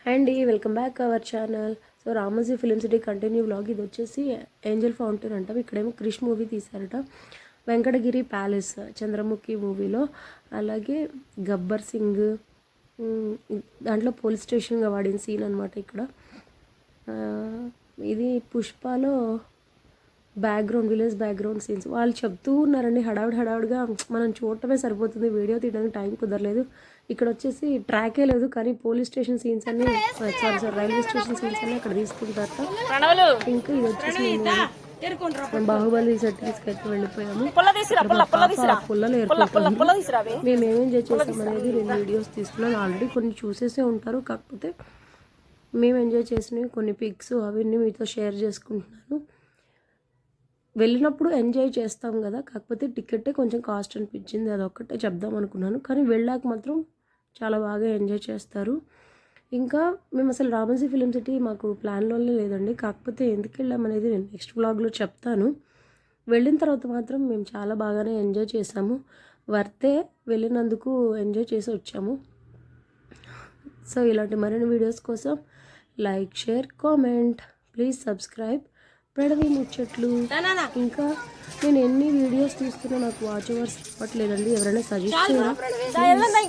అండి welcome back our channel. So Ramoji film city continue vlog. ఇది వచ్చేసి ఏంజల్ ఫౌంటైన్ అంట. ఇక్కడేమో క్రిష్ మూవీ తీశారట, వెంకటగిరి ప్యాలెస్ చంద్రముఖి మూవీలో. అలాగే గబ్బర్ సింగ్ దాంట్లో పోలీస్ స్టేషన్గా వాడిన సీన్ అనమాట ఇక్కడ. ఇది పుష్పలో బ్యాక్గ్రౌండ్, విలేజ్ బ్యాక్గ్రౌండ్ సీన్స్ వాళ్ళు చెప్తూ ఉన్నారండి. హడావుడిగా మనం చూడటమే సరిపోతుంది, వీడియో తీయడానికి టైం కుదరలేదు. ఇక్కడ వచ్చేసి ట్రాకే లేదు, కానీ పోలీస్ స్టేషన్ సీన్స్ అన్ని రైల్వే స్టేషన్ సీన్స్ అన్ని అక్కడ తీసుకుంటారట. ఇంకా ఇది వచ్చేసి బాహుబలి సెట్టింగ్స్కి అయితే వెళ్ళిపోయాము. పుల్లలు ఏర్పడుతుంది. మేము ఏమేం చేసాం అనేది నేను వీడియోస్ తీసుకున్నాను. ఆల్రెడీ కొన్ని చూసేసే ఉంటారు, కాకపోతే మేము ఎంజాయ్ చేసినవి కొన్ని పిక్స్ అవన్నీ మీతో షేర్ చేసుకుంటున్నాను. వెళ్ళినప్పుడు ఎంజాయ్ చేస్తాం కదా, కాకపోతే టికెట్టే కొంచెం కాస్ట్ అనిపించింది, అదొక్కటే చెప్దాం అనుకున్నాను. కానీ వెళ్ళాక మాత్రం చాలా బాగా ఎంజాయ్ చేస్తారు. ఇంకా మేము అసలు రామోజీ ఫిలిం సిటీ మాకు ప్లాన్లోనే లేదండి, కాకపోతే ఎందుకు వెళ్ళామనేది నేను నెక్స్ట్ వ్లాగ్లో చెప్తాను. వెళ్ళిన తర్వాత మాత్రం మేము చాలా బాగానే ఎంజాయ్ చేసాము. వర్తే వెళ్ళినందుకు ఎంజాయ్ చేసి వచ్చాము. సో ఇలాంటి మరిన్ని వీడియోస్ కోసం like, share, comment, please subscribe Pranavi ముచ్చట్లు. ఇంకా నేను ఎన్ని వీడియోస్ తీసుకున్నా నాకు వాచ్ అవర్స్ ఇవ్వట్లేదండి, ఎవరైనా సజెస్ట్ చేయాలి.